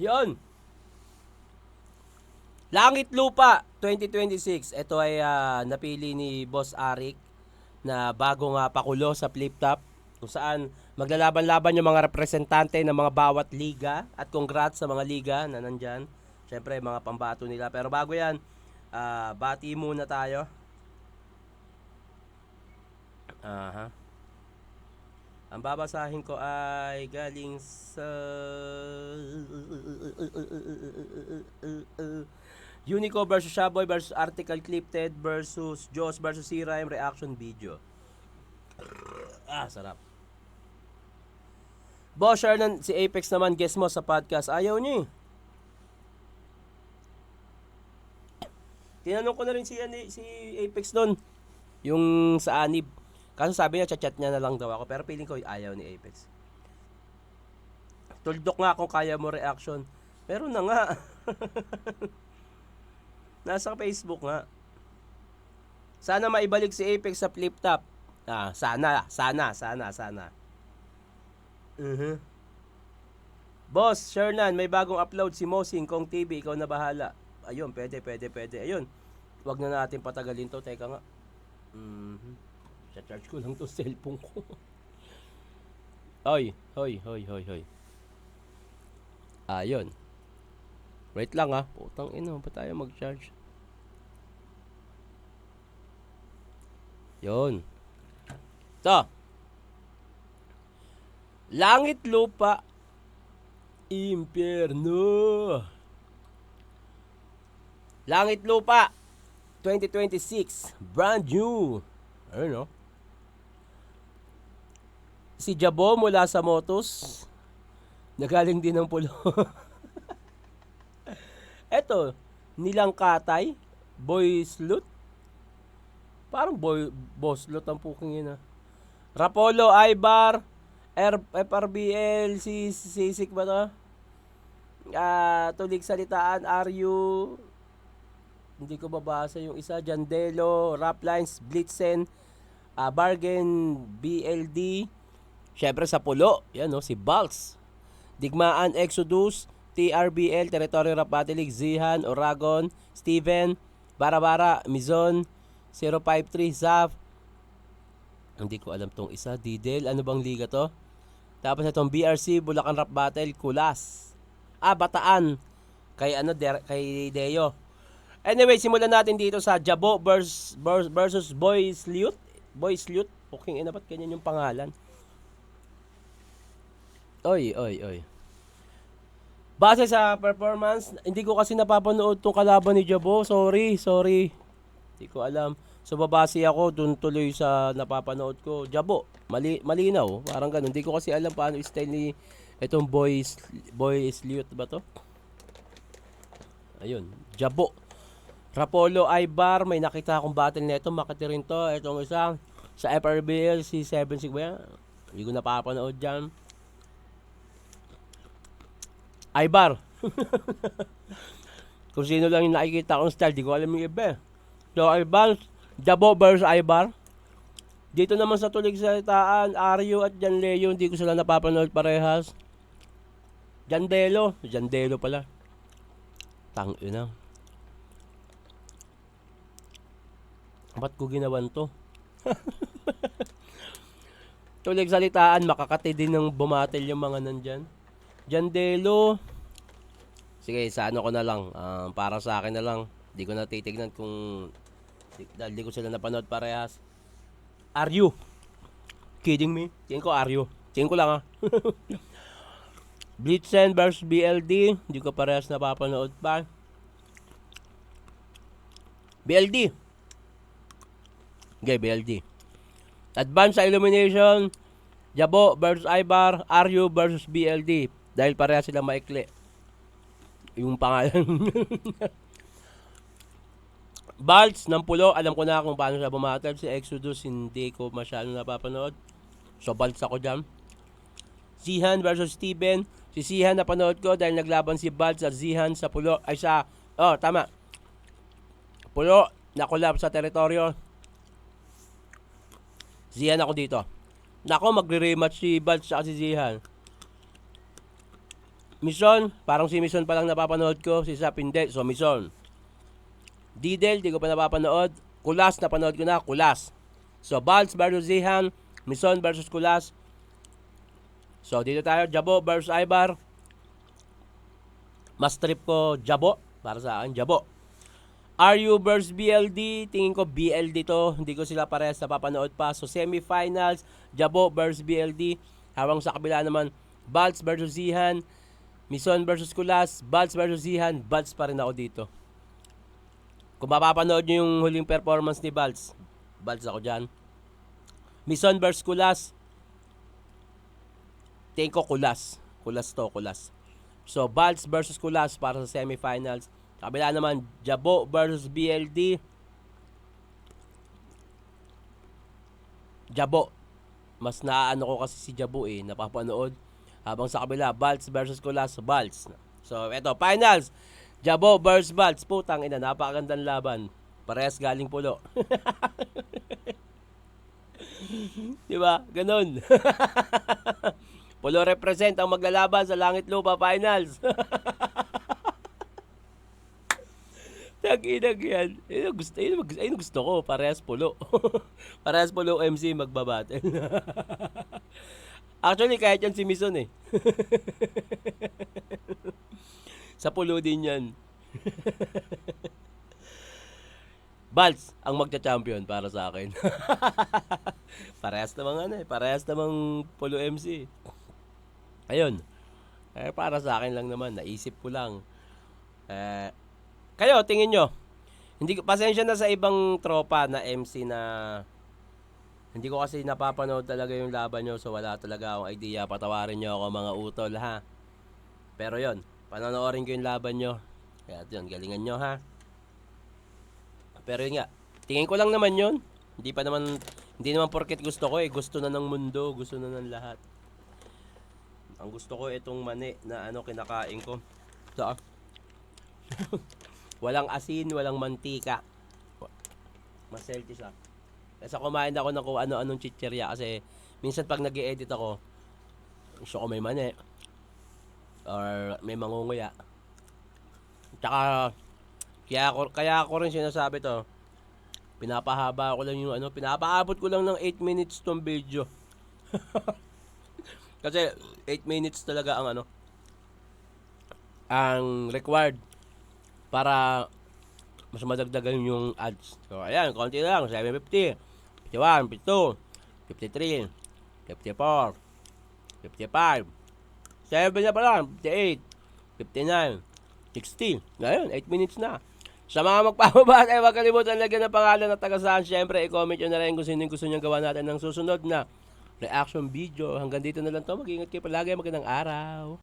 Yon. Langit Lupa 2026. Ito ay napili ni Boss Arik na bagong pakulo sa Flip Top kung saan maglalaban-laban yung mga representante ng mga bawat liga at congrats sa mga liga na nandyan. Siyempre, mga pambato nila. Pero bago yan, bati muna tayo. Aha. Ang babasahin ko ay galing sa Unico versus Shaboy versus Article Clipted versus Joss versus C-Rhyme reaction video. Sarap. Boss, share si Apex naman, guest mo sa podcast. Ayaw niya eh. Tinanong ko na rin si Apex doon. Yung sa Anib. Kaso sabi niya, chat niya na lang daw ako. Pero feeling ko ayaw ni Apex. Tuldok nga kung kaya mo reaction. Pero na nga. Nasa Facebook nga. Sana maibalik si Apex sa Flip Top. Sana. Boss, Shernan, may bagong upload si Mosing Kong TV. Ikaw na bahala. Ayun, pwede. Ayun. Huwag na natin patagalin to. Teka nga. Charge ko lang to cellphone ko. Hoy. Ayun. Wait lang Putang ina, pa tayo mag-charge. Yun. So. Langit Lupa Impyerno. Langit Lupa 2026 brand new. Ayun Si Jabo mula sa Motos nagaling din ng pulo. Eto, Nilang Katay, Boy Slut. Parang Boss Slut ang puking yun Rapolo, Ibar, FRBL, si Sisik ba to? Tulig Salitaan, Aryu. Hindi ko babasa yung isa. Jandelo, Raplines, Blitzen, Bargain, BLD. Syempre sa pulo, yan si Balks. Digmaan, Exodus, TRBL, Territory Rap Battle League, Zihan, Oragon, Steven, Barabara, Mizon, 053, Zaf. Hindi ko alam tong isa. Didel, ano bang liga to? Tapos itong BRC, Bulacan Rap Battle, Kulas. Bataan. Kay kay Deo. Anyway, simulan natin dito sa Jabo versus Boy Slut. Boy Slut. Okay, ba't ganyan yung pangalan? Oy. Base sa performance, hindi ko kasi napapanood tong kalaban ni Jabo. Sorry. Hindi ko alam. So babase ako dun tuloy sa napapanood ko. Jabo, malinaw. Parang ganun. Hindi ko kasi alam paano style ni itong Boy Slut ba to? Ayun, Jabo. Rapolo, Ibar, may nakita akong battle nito. Makati rin to. Itong isa sa FRBL, si 76 ba yan? Hindi ko napapanood dyan. Ibar. Kung sino lang yung nakikita kong style, di ko alam yung iba. So, Ibar, Jabo versus Ibar. Dito naman sa Tulig Salitaan, Aryo at Janleo, hindi ko sila napapanood parehas. Jandelo pala. Tangina. Ba't ko ginawan to? Tulig Salitaan, makakati din ng bumatel yung mga nandyan. Jandelo. Sige, sa ano ko na lang. Para sa akin na lang. Di ko na titignan kung dahil di ko sila napanood parehas. Are you kidding me? Tingin ko are you. Tingin ko lang Blitzen versus BLD. Di ko parehas napapanood pa. BLD. Okay, BLD. Advance sa elimination. Jabo versus Ibar. Aryu versus BLD. Dahil parehas sila maikli. Yung pangalan. Balts ng pulo. Alam ko na kung paano siya bumatal. Si Exodus hindi ko masyadong napapanood. So Balts ako dyan. Zihan versus Steven. Si Zihan napanood ko dahil naglaban si Balts at Zihan sa pulo. Ay sa... tama. Pulo. Nakulap sa teritoryo. Zihan ako dito. Nako, magre-rematch si Balts at si Zihan. Mison, parang si Mison pa lang napapanood ko, si Zap hindi. So, Mison. Didel, di ko pa napapanood. Kulas, napanood ko na. Kulas. So, Balz versus Zihan. Mison versus Kulas. So, dito tayo. Jabo versus Ibar. Mas trip ko Jabo. Para sa akin, Jabo. RU versus BLD. Tingin ko BLD to. Hindi ko sila parehas napapanood pa. So, semifinals. Jabo versus BLD. Hawang sa kabila naman, Balz versus Zihan. Mison versus Kulas. Balz versus Zihan. Balz pa rin ako dito. Kung mapapanood nyo yung huling performance ni Balz, Balz ako dyan. Mison versus Kulas. Tingin ko Kulas. Kulas to, Kulas. So, Balz versus Kulas para sa semifinals. Kabila naman, Jabo versus BLD. Jabo. Mas naaano ko kasi si Jabo napapanood. Habang sa kabila, Balz versus Kulas, Balz. So, eto, finals. Jabo versus Balz. Putang ina, napakagandang laban. Parehas galing pulo. Diba? Ganun. Pulo represent ang maglalaban sa Langit Lupa Finals. Tag-inag yan. Ayun gusto ko. Parehas pulo. Parehas pulo MC magbabattle. Actually, kahit yan si Mison Sa pulo din yan. Balz ang magcha-champion para sa akin. Parehas namang parehas namang pulo MC. Ayun. Para sa akin lang naman, naisip ko lang. Kayo, tingin nyo. Pasensya na sa ibang tropa na MC na hindi ko kasi napapanood talaga yung laban nyo, so wala talaga akong idea. Patawarin nyo ako mga utol, ha. Pero yon, panonoorin ko yung laban nyo. Kaya yun, galingan nyo, ha. Pero yun nga, tingin ko lang naman yun. Hindi naman porket gusto ko gusto na ng mundo, gusto na ng lahat. Ang gusto ko itong mani na kinakain ko. So, walang asin, walang mantika. Mas healthy siya. Kasi kumain ako ng kung ano-anong chichirya kasi minsan pag nag-i-edit ako, gusto ko may mani or may mangunguya. Tsaka kaya ako rin sinasabi to. Pinapahaba ko lang yung pinapaabot ko lang ng 8 minutes tong video. Kasi 8 minutes talaga ang required para mas madagdagan yung ads. So ayan, konti lang, 750, 51, 52, 53, 54, 55, 7 na pa lang, 58, 59, 60. Ngayon, 8 minutes na. Sa mga magpapabata, huwag kalimutan lagyan ng pangalan at taga-saan. Siyempre, i-comment nyo na rin kung sino yung gusto nyo gawa natin ng susunod na reaction video. Hanggang dito na lang to. Mag-ingat kayo palagi. Magandang araw.